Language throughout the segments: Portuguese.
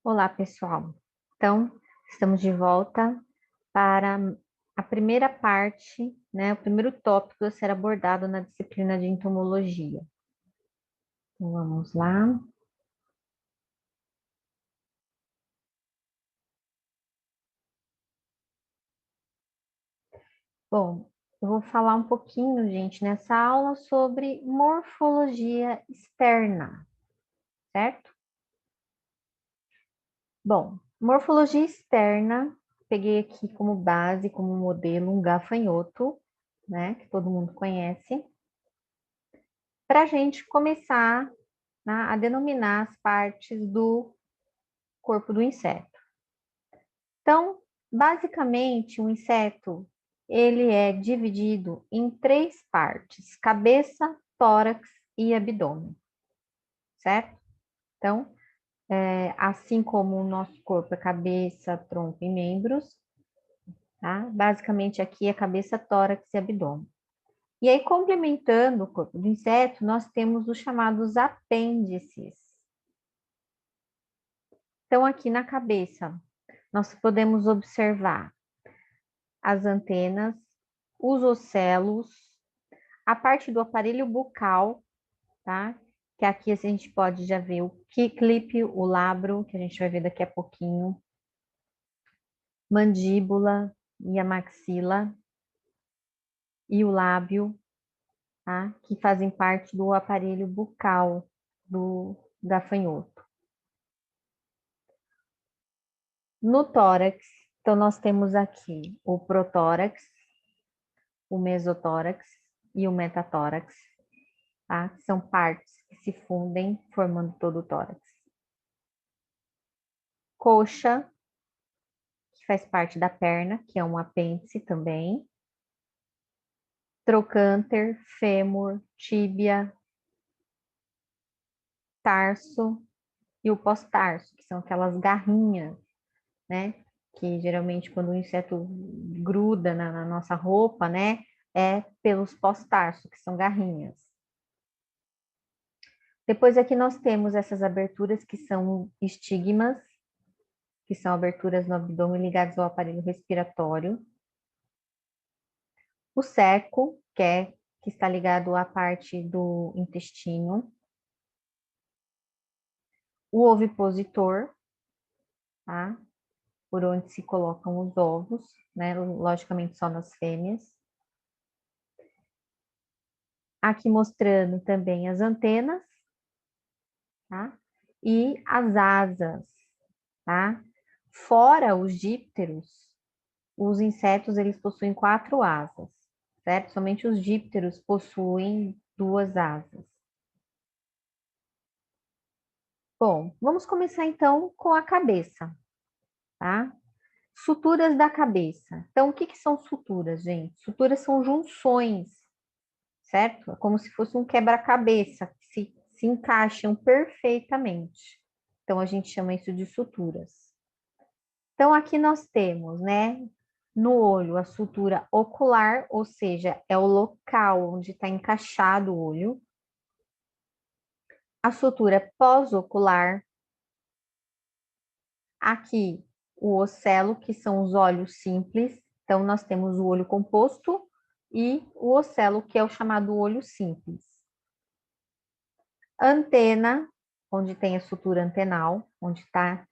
Olá, pessoal. Então, estamos de volta para a primeira parte, né, o primeiro tópico a ser abordado na disciplina de entomologia. Então, vamos lá. Bom, eu vou falar um pouquinho, gente, nessa aula sobre morfologia externa, certo? Bom, morfologia externa, peguei aqui como base, como modelo, um gafanhoto, né, que todo mundo conhece, para a gente começar, né, a denominar as partes do corpo do inseto. Então, basicamente, o inseto ele é dividido em três partes: cabeça, tórax e abdômen, certo? Então, assim como o nosso corpo é cabeça, tronco e membros, tá? Basicamente aqui é cabeça, tórax e abdômen. E aí, complementando o corpo do inseto, nós temos os chamados apêndices. Então, aqui na cabeça, nós podemos observar as antenas, os ocelos, a parte do aparelho bucal, tá? Que aqui a gente pode já ver o clipe, o labro, que a gente vai ver daqui a pouquinho, mandíbula e a maxila, e o lábio, tá? Que fazem parte do aparelho bucal do gafanhoto. No tórax, então nós temos aqui o protórax, o mesotórax e o metatórax, tá? São partes que se fundem formando todo o tórax. Coxa, que faz parte da perna, que é um apêndice também. Trocânter, fêmur, tíbia, tarso e o pós-tarso, que são aquelas garrinhas, né? Que geralmente quando o inseto gruda na nossa roupa, né? É pelos pós-tarso, que são garrinhas. Depois aqui nós temos essas aberturas que são estigmas, que são aberturas no abdômen ligadas ao aparelho respiratório. O seco, que está ligado à parte do intestino. O ovipositor, tá? Por onde se colocam os ovos, né? Logicamente só nas fêmeas. Aqui mostrando também as antenas, tá? E as asas, tá? Fora os dípteros, os insetos eles possuem 4 asas, certo? Somente os dípteros possuem 2 asas. Bom, vamos começar então com a cabeça, tá? Suturas da cabeça. Então, o que que são suturas, gente? Suturas são junções, certo? É como se fosse um quebra-cabeça, que se encaixam perfeitamente. Então, a gente chama isso de suturas. Então, aqui nós temos, né, no olho, a sutura ocular, ou seja, é o local onde está encaixado o olho. A sutura pós-ocular, aqui o ocelo, que são os olhos simples. Então, nós temos o olho composto e o ocelo, que é o chamado olho simples. Antena, onde tem a sutura antenal, onde está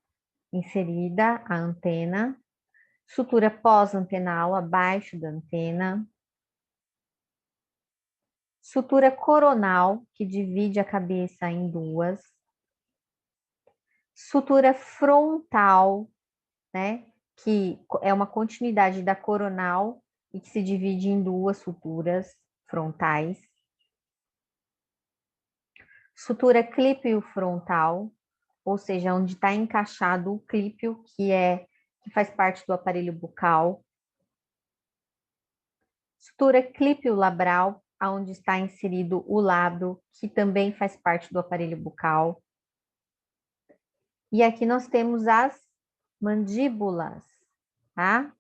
inserida a antena. Sutura pós-antenal, abaixo da antena. Sutura coronal, que divide a cabeça em duas. Sutura frontal, né? Que é uma continuidade da coronal e que se divide em duas suturas frontais. Sutura clípeo frontal, ou seja, onde está encaixado o clípeo, que faz parte do aparelho bucal. Sutura clípeo labral, onde está inserido o lábio, que também faz parte do aparelho bucal. E aqui nós temos as mandíbulas, tá?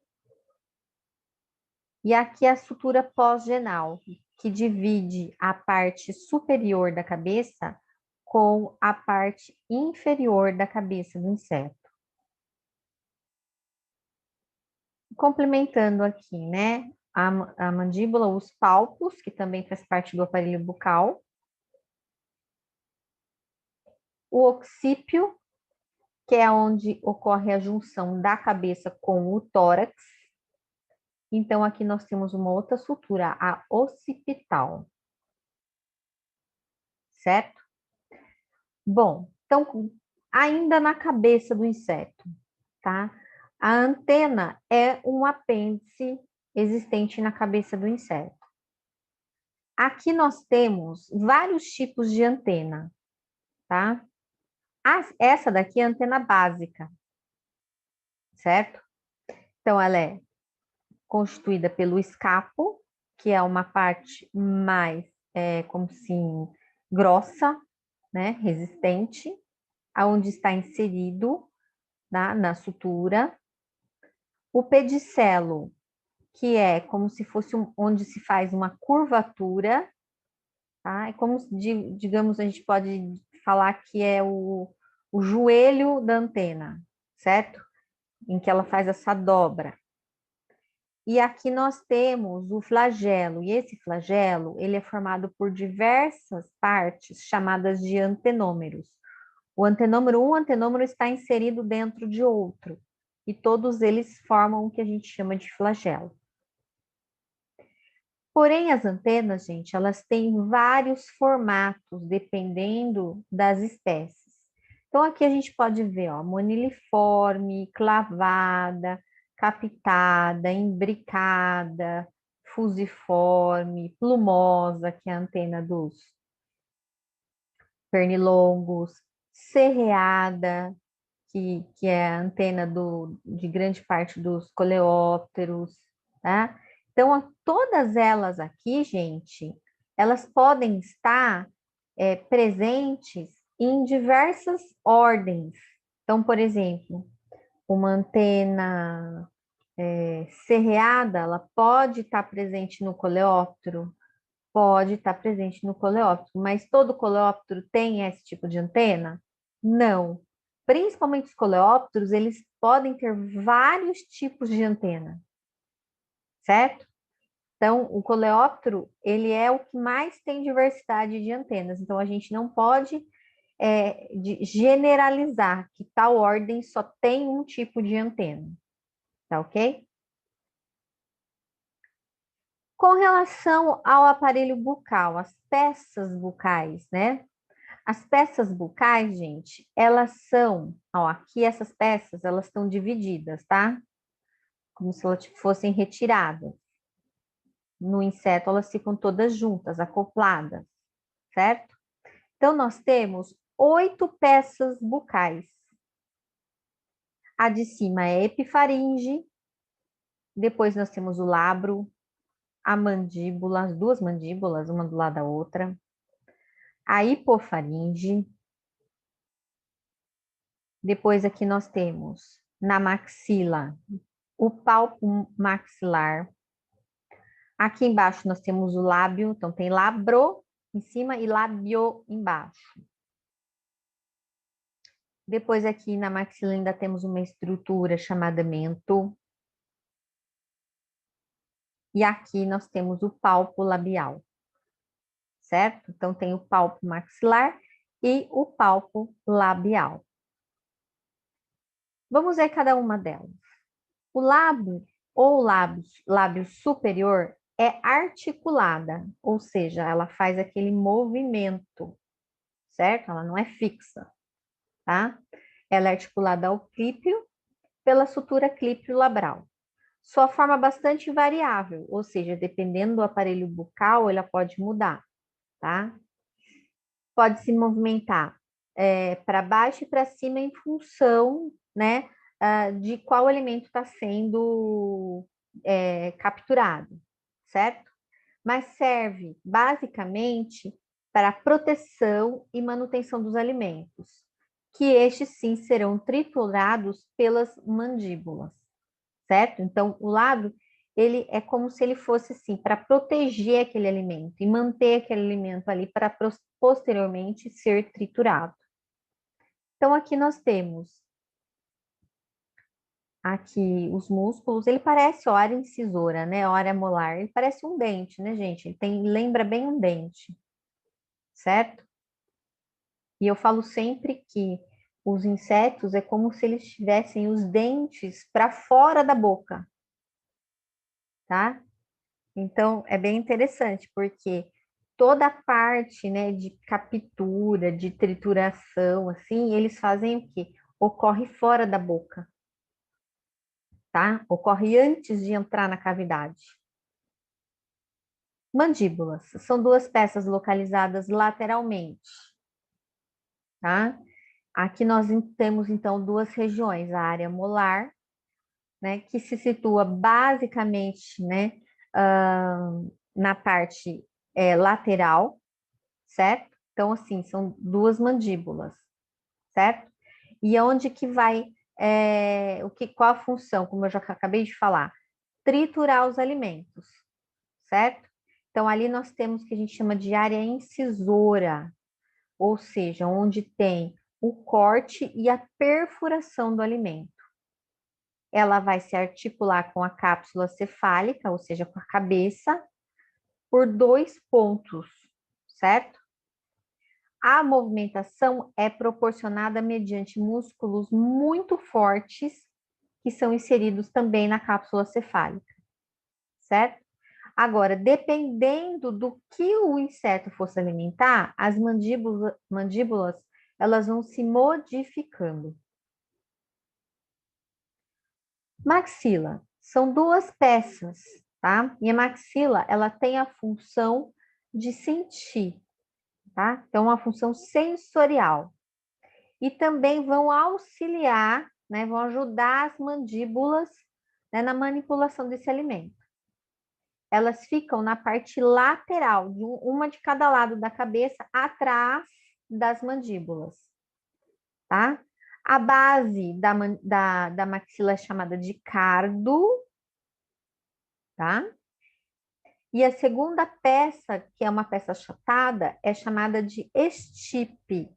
E aqui a sutura pós-genal, que divide a parte superior da cabeça com a parte inferior da cabeça do inseto. Complementando aqui, né, a mandíbula, os palpos, que também faz parte do aparelho bucal, o occípio, que é onde ocorre a junção da cabeça com o tórax. Então, aqui nós temos uma outra sutura, a occipital. Certo? Bom, então, ainda na cabeça do inseto, tá? A antena é um apêndice existente na cabeça do inseto. Aqui nós temos vários tipos de antena, tá? Essa daqui é a antena básica, certo? Então, ela é constituída pelo escapo, que é uma parte mais, como assim, grossa, né? Resistente, aonde está inserido, tá? Na sutura. O pedicelo, que é como se fosse onde se faz uma curvatura, tá? É como, digamos, a gente pode falar que é o joelho da antena, certo? Em que ela faz essa dobra. E aqui nós temos o flagelo, e esse flagelo, ele é formado por diversas partes chamadas de antenômeros. Um antenômero está inserido dentro de outro, e todos eles formam o que a gente chama de flagelo. Porém, as antenas, gente, elas têm vários formatos, dependendo das espécies. Então, aqui a gente pode ver, ó, moniliforme, clavada, capitada, imbricada, fusiforme, plumosa, que é a antena dos pernilongos, serreada, que é a antena de grande parte dos coleópteros, tá? Então, todas elas aqui, gente, elas podem estar presentes em diversas ordens. Então, por exemplo, uma antena serreada, ela pode estar presente no coleóptero, pode estar presente no coleóptero, mas todo coleóptero tem esse tipo de antena? Não. Principalmente os coleópteros, eles podem ter vários tipos de antena, certo? Então, o coleóptero, ele é o que mais tem diversidade de antenas. Então, a gente não pode generalizar que tal ordem só tem um tipo de antena, tá ok? Com relação ao aparelho bucal, as peças bucais, né? As peças bucais, gente, elas são, ó, aqui essas peças, elas estão divididas, tá? Como se elas fossem retiradas. No inseto, elas ficam todas juntas, acopladas, certo? Então, nós temos 8 peças bucais. A de cima é a epifaringe, depois nós temos o lábio, a mandíbula, as duas mandíbulas, uma do lado da outra, a hipofaringe, depois aqui nós temos na maxila o palpo maxilar. Aqui embaixo nós temos o lábio, então tem labro em cima e lábio embaixo. Depois aqui na maxila ainda temos uma estrutura chamada mento. E aqui nós temos o palpo labial, certo? Então tem o palpo maxilar e o palpo labial. Vamos ver cada uma delas. O lábio ou lábio superior é articulada, ou seja, ela faz aquele movimento, certo? Ela não é fixa, tá? Ela é articulada ao clípio pela sutura clípio-labral. Sua forma é bastante variável, ou seja, dependendo do aparelho bucal, ela pode mudar, tá? Pode se movimentar para baixo e para cima em função, né, de qual elemento está sendo capturado, certo? Mas serve basicamente para proteção e manutenção dos alimentos, que estes sim serão triturados pelas mandíbulas, certo? Então, o lábio, ele é como se ele fosse assim, para proteger aquele alimento e manter aquele alimento ali para posteriormente ser triturado. Então, aqui nós temos aqui os músculos, ele parece, ó, área incisora, né? A área molar, ele parece um dente, né, gente? Ele tem, lembra bem um dente, certo? E eu falo sempre que os insetos é como se eles tivessem os dentes para fora da boca, tá? Então, é bem interessante, porque toda a parte, né, de captura, de trituração, assim, eles fazem o quê? Ocorre fora da boca, tá? Ocorre antes de entrar na cavidade. Mandíbulas são duas peças localizadas lateralmente, tá? Aqui nós temos, então, duas regiões, a área molar, né, que se situa basicamente, né, na parte lateral, certo? Então, assim, são duas mandíbulas, certo? E onde que vai, qual a função, como eu já acabei de falar? Triturar os alimentos, certo? Então, ali nós temos o que a gente chama de área incisora, ou seja, onde tem o corte e a perfuração do alimento. Ela vai se articular com a cápsula cefálica, ou seja, com a cabeça, por dois pontos, certo? A movimentação é proporcionada mediante músculos muito fortes que são inseridos também na cápsula cefálica, certo? Agora, dependendo do que o inseto fosse alimentar, as mandíbulas elas vão se modificando. Maxila são duas peças, tá? E a maxila ela tem a função de sentir, tá? Então, uma função sensorial. E também vão auxiliar, né? Vão ajudar as mandíbulas, né, na manipulação desse alimento. Elas ficam na parte lateral, uma de cada lado da cabeça, atrás das mandíbulas, tá? A base da maxila é chamada de cardo, tá? E a segunda peça, que é uma peça achatada, é chamada de estipe,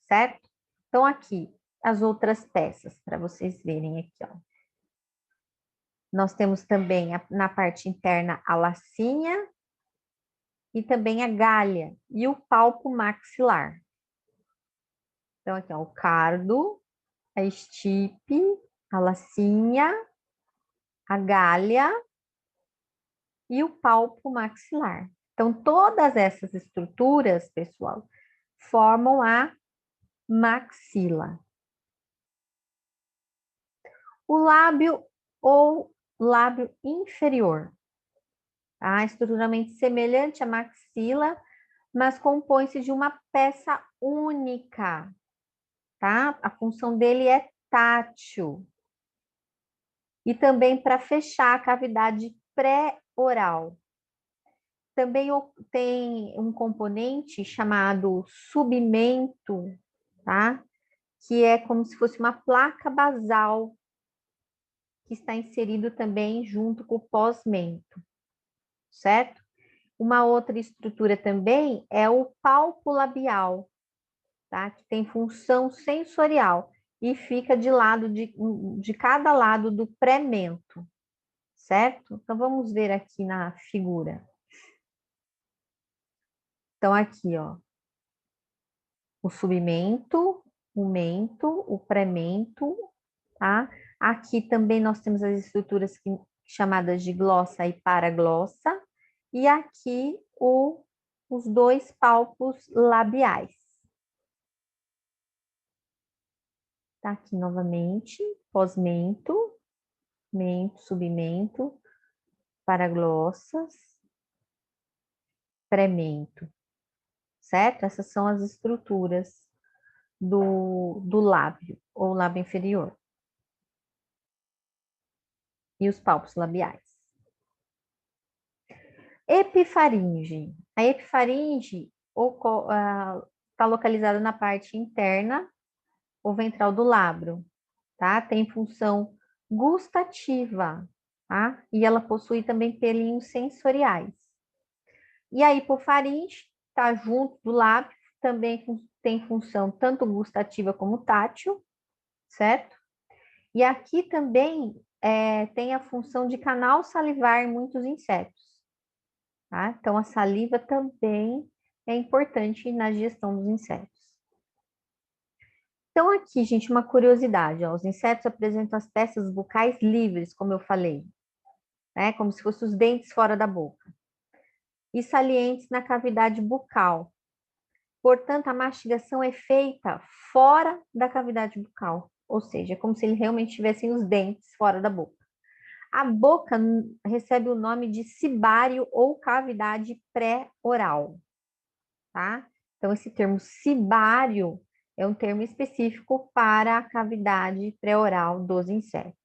certo? Então, aqui, as outras peças, para vocês verem aqui, ó. Nós temos também na parte interna a lacinha e também a galha e o palpo maxilar. Então, aqui, ó, o cardo, a estipe, a lacinha, a galha e o palpo maxilar. Então, todas essas estruturas, pessoal, formam a maxila. O lábio ou lábio inferior, tá? Estruturalmente semelhante à maxila, mas compõe-se de uma peça única, tá? A função dele é tátil. E também para fechar a cavidade pré-oral. Também tem um componente chamado submento, tá? Que é como se fosse uma placa basal que está inserido também junto com o pós-mento, certo? Uma outra estrutura também é o palpo labial, tá? Que tem função sensorial e fica de cada lado do pré-mento, certo? Então, vamos ver aqui na figura. Então, aqui, ó, o submento, o mento, o pré-mento, tá? Aqui também nós temos as estruturas chamadas de glossa e paraglossa, e aqui os dois palpos labiais. Tá aqui novamente, pós-mento, mento, submento, paraglossas, pré-mento, certo? Essas são as estruturas do lábio, ou lábio inferior. E os palpos labiais. Epifaringe. A epifaringe está localizada na parte interna ou ventral do lábio, tá? Tem função gustativa, tá? E ela possui também pelinhos sensoriais. E a hipofaringe está junto do lábio, também tem função tanto gustativa como tátil, certo? E aqui também tem a função de canal salivar em muitos insetos, tá? Então, a saliva também é importante na digestão dos insetos. Então, aqui, gente, uma curiosidade, ó, os insetos apresentam as peças bucais livres, como eu falei, né? Como se fossem os dentes fora da boca, e salientes na cavidade bucal. Portanto, a mastigação é feita fora da cavidade bucal, ou seja, é como se eles realmente tivessem os dentes fora da boca. A boca recebe o nome de cibário ou cavidade pré-oral, tá? Então, esse termo cibário é um termo específico para a cavidade pré-oral dos insetos.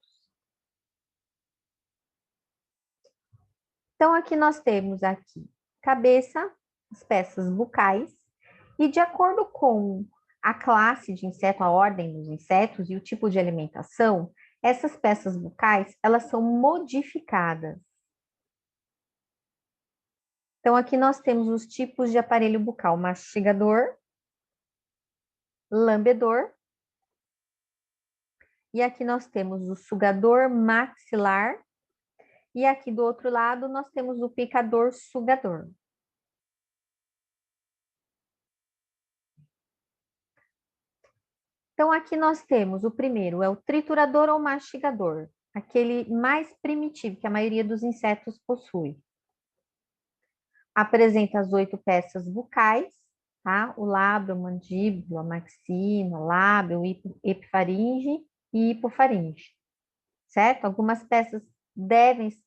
Então, aqui nós temos aqui cabeça, as peças bucais, e de acordo com a classe de inseto, a ordem dos insetos e o tipo de alimentação, essas peças bucais, elas são modificadas. Então, aqui nós temos os tipos de aparelho bucal: mastigador, lambedor, e aqui nós temos o sugador maxilar, e aqui do outro lado nós temos o picador sugador. Então, aqui nós temos o primeiro, é o triturador ou mastigador, aquele mais primitivo que a maioria dos insetos possui. Apresenta as 8 peças bucais, tá? O lábio, mandíbula, maxila, lábio, epifaringe e hipofaringe, certo? Algumas peças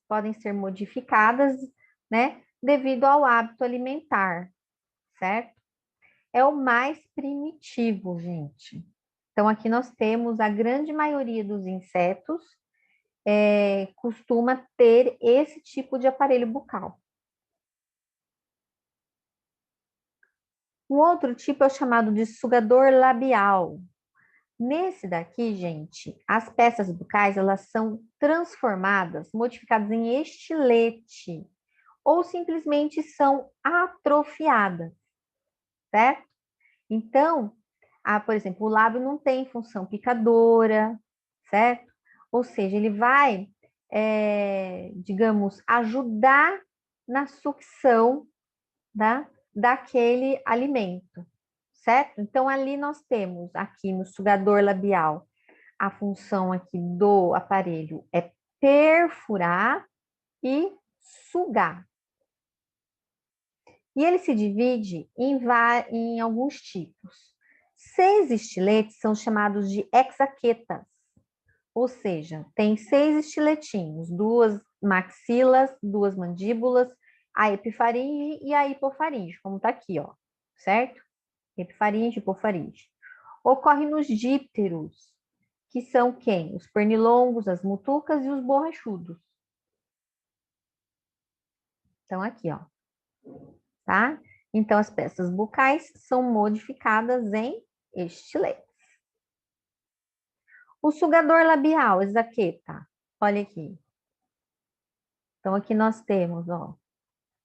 podem ser modificadas, né? Devido ao hábito alimentar, certo? É o mais primitivo, gente. Então, aqui nós temos a grande maioria dos insetos costuma ter esse tipo de aparelho bucal. Um outro tipo é o chamado de sugador labial. Nesse daqui, gente, as peças bucais, elas são transformadas, modificadas em estilete, ou simplesmente são atrofiadas, certo? Então, por exemplo, o lábio não tem função picadora, certo? Ou seja, ele vai, digamos, ajudar na sucção, tá? Daquele alimento, certo? Então, ali nós temos, aqui no sugador labial, a função aqui do aparelho é perfurar e sugar. E ele se divide em alguns tipos. 6 estiletes são chamados de hexaquetas, ou seja, tem 6 estiletinhos, 2 maxilas, 2 mandíbulas, a epifaringe e a hipofaringe, como está aqui, ó, certo? Epifaringe, hipofaringe. Ocorre nos dípteros, que são quem? Os pernilongos, as mutucas e os borrachudos. Então, aqui, ó, tá? Então, as peças bucais são modificadas em estiletes. O sugador labial, exaqueta, olha aqui. Então, aqui nós temos, ó,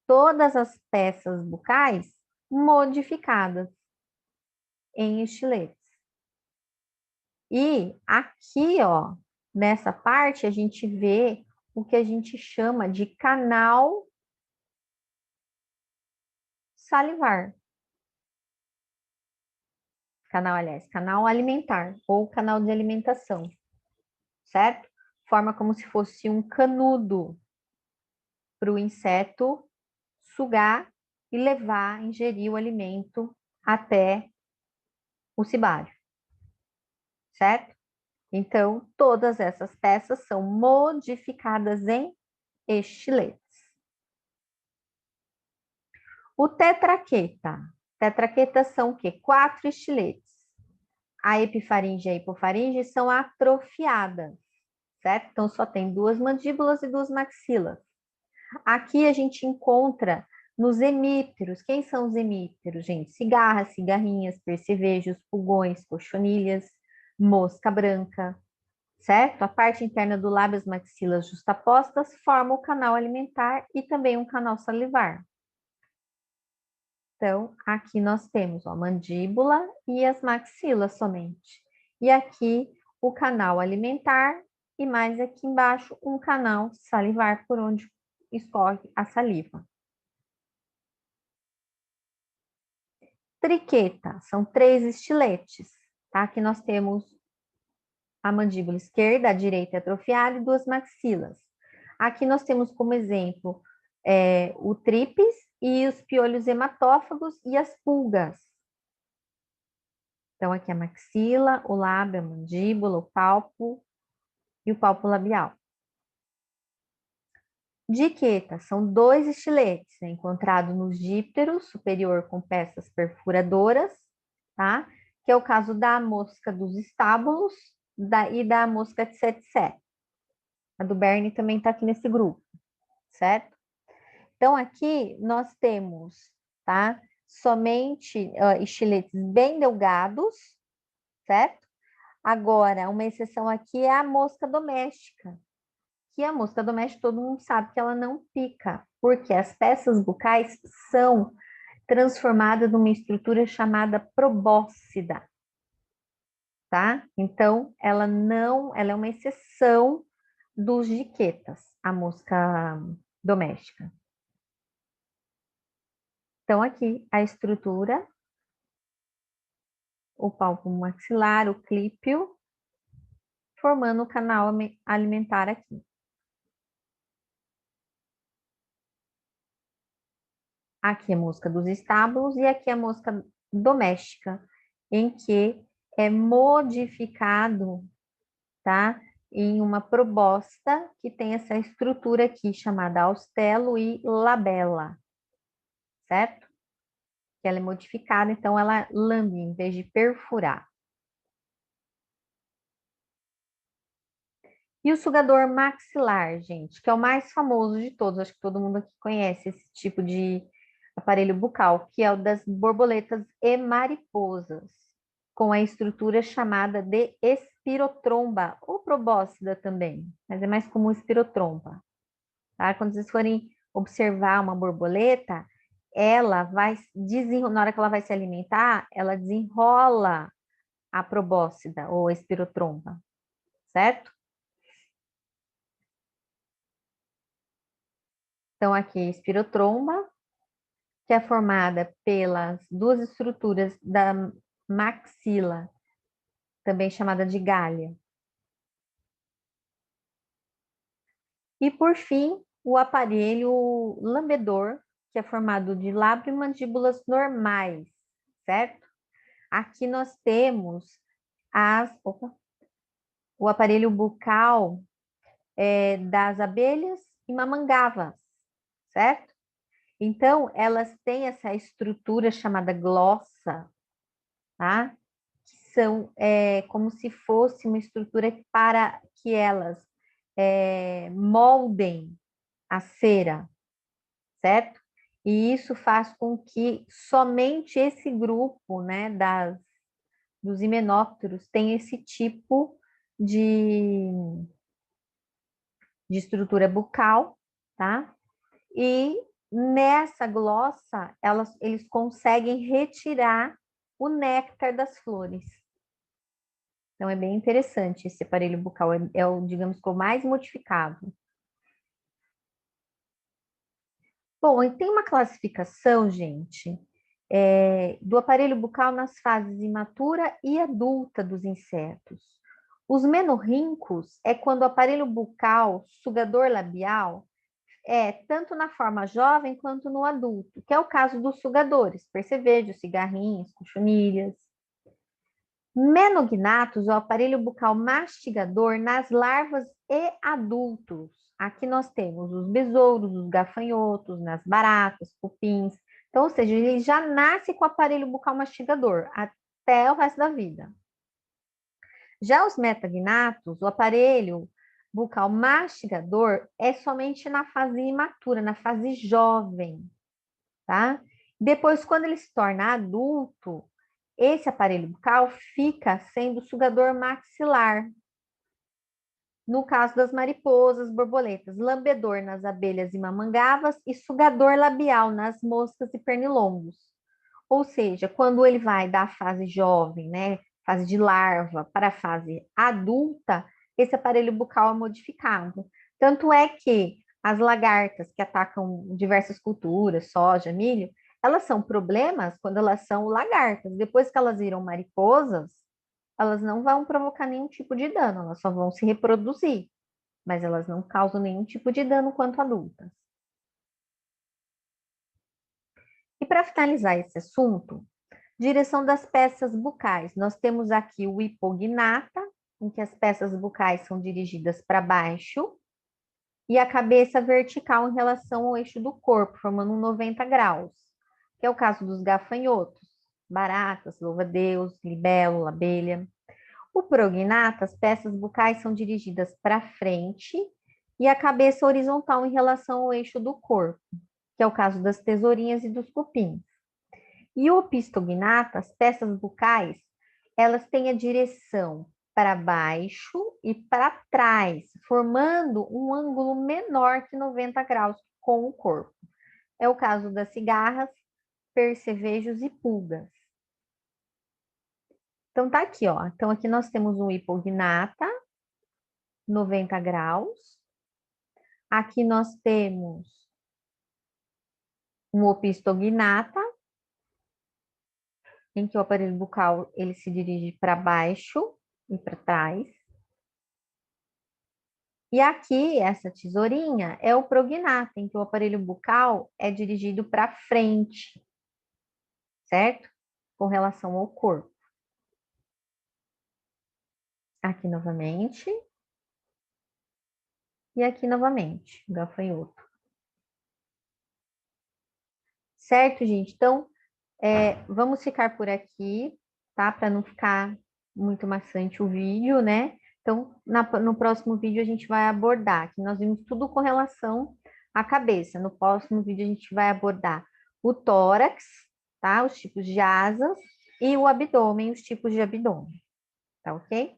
todas as peças bucais modificadas em estiletes. E aqui, ó, nessa parte, a gente vê o que a gente chama de canal salivar. Canal, aliás, canal alimentar ou canal de alimentação, certo? Forma como se fosse um canudo para o inseto sugar e levar, ingerir o alimento até o cibário, certo? Então, todas essas peças são modificadas em estiletes. O tetraqueta. Tetraquetas são o quê? 4 estiletes. A epifaringe e a hipofaringe são atrofiadas, certo? Então, só tem 2 mandíbulas e 2 maxilas. Aqui a gente encontra nos hemípteros. Quem são os hemípteros, gente? Cigarras, cigarrinhas, percevejos, pulgões, cochonilhas, mosca branca, certo? A parte interna do lábio e as maxilas justapostas forma o canal alimentar e também um canal salivar. Então, aqui nós temos ó, a mandíbula e as maxilas somente. E aqui o canal alimentar e mais aqui embaixo um canal salivar por onde escorre a saliva. Triqueta, são 3 estiletes, tá? Aqui nós temos a mandíbula esquerda, a direita atrofiada e 2 maxilas. Aqui nós temos como exemplo o trípes e os piolhos hematófagos e as pulgas. Então, aqui a maxila, o lábio, a mandíbula, o palpo e o palpo labial. Diqueta, são 2 estiletes, né, encontrados nos dípteros superior com peças perfuradoras, tá? Que é o caso da mosca dos estábulos e da mosca tsetse. A do Berne também está aqui nesse grupo, certo? Então, aqui nós temos, tá? Somente estiletes bem delgados, certo? Agora, uma exceção aqui é a mosca doméstica, que a mosca doméstica todo mundo sabe que ela não pica, porque as peças bucais são transformadas numa estrutura chamada probóscide, tá? Então, ela é uma exceção dos diquetas, a mosca doméstica. Então, aqui a estrutura, o palpo maxilar, o clípio, formando o canal alimentar aqui. Aqui é a mosca dos estábulos e aqui é a mosca doméstica, em que é modificado, tá? Em uma probóscide que tem essa estrutura aqui chamada austelo e labela, certo? Que ela é modificada, então ela lambe em vez de perfurar. E o sugador maxilar, gente, que é o mais famoso de todos, acho que todo mundo aqui conhece esse tipo de aparelho bucal, que é o das borboletas e mariposas, com a estrutura chamada de espirotromba, ou probóscide também, mas é mais comum espirotromba. Tá? Quando vocês forem observar uma borboleta, ela vai na hora que ela vai se alimentar, ela desenrola a probóscide ou espirotromba, certo? Então, aqui, espirotromba, que é formada pelas 2 estruturas da maxila, também chamada de galha. E, por fim, o aparelho lambedor, que é formado de lábio e mandíbulas normais, certo? Aqui nós temos o aparelho bucal das abelhas e mamangavas, certo? Então, elas têm essa estrutura chamada glossa, tá? Que são como se fosse uma estrutura para que elas moldem a cera, certo? E isso faz com que somente esse grupo, né, dos himenópteros tenha esse tipo de, de estrutura bucal, tá? E nessa glossa, eles conseguem retirar o néctar das flores. Então, é bem interessante esse aparelho bucal, é o, digamos, que o mais modificado. Bom, e tem uma classificação, gente, do aparelho bucal nas fases imatura e adulta dos insetos. Os menorríncos é quando o aparelho bucal, sugador labial, tanto na forma jovem quanto no adulto, que é o caso dos sugadores, percevejos, cigarrinhos, cochonilhas. Menognatus, o aparelho bucal mastigador nas larvas e adultos. Aqui nós temos os besouros, os gafanhotos, nas baratas, cupins. Então, ou seja, ele já nasce com o aparelho bucal mastigador até o resto da vida. Já os metagnatos, o aparelho bucal mastigador é somente na fase imatura, na fase jovem, tá? Depois, quando ele se torna adulto, esse aparelho bucal fica sendo sugador maxilar. No caso das mariposas, borboletas, lambedor nas abelhas e mamangavas e sugador labial nas moscas e pernilongos. Ou seja, quando ele vai da fase jovem, né, fase de larva, para a fase adulta, esse aparelho bucal é modificado. Tanto é que as lagartas que atacam diversas culturas, soja, milho, elas são problemas quando elas são lagartas. Depois que elas viram mariposas, elas não vão provocar nenhum tipo de dano, elas só vão se reproduzir, mas elas não causam nenhum tipo de dano quanto adultas. E para finalizar esse assunto, direção das peças bucais. Nós temos aqui o hipognata, em que as peças bucais são dirigidas para baixo, e a cabeça vertical em relação ao eixo do corpo, formando um 90 graus, que é o caso dos gafanhotos, baratas, louva-a-Deus, libélula, abelha. O prognata, as peças bucais são dirigidas para frente e a cabeça horizontal em relação ao eixo do corpo, que é o caso das tesourinhas e dos cupins. E o opistognata, as peças bucais, elas têm a direção para baixo e para trás, formando um ângulo menor que 90 graus com o corpo. É o caso das cigarras, percevejos e pulgas. Então tá aqui, ó. Então aqui nós temos um hipognata, 90 graus. Aqui nós temos um opistognata, em que o aparelho bucal ele se dirige para baixo e para trás. E aqui, essa tesourinha é o prognata, em que o aparelho bucal é dirigido para frente, certo? Com relação ao corpo. Aqui novamente. E aqui novamente, gafanhoto. Certo, gente? Então, vamos ficar por aqui, tá? Para não ficar muito maçante o vídeo, né? Então, no próximo vídeo a gente vai abordar, que nós vimos tudo com relação à cabeça. No próximo vídeo a gente vai abordar o tórax, tá? Os tipos de asas e o abdômen, os tipos de abdômen, tá ok?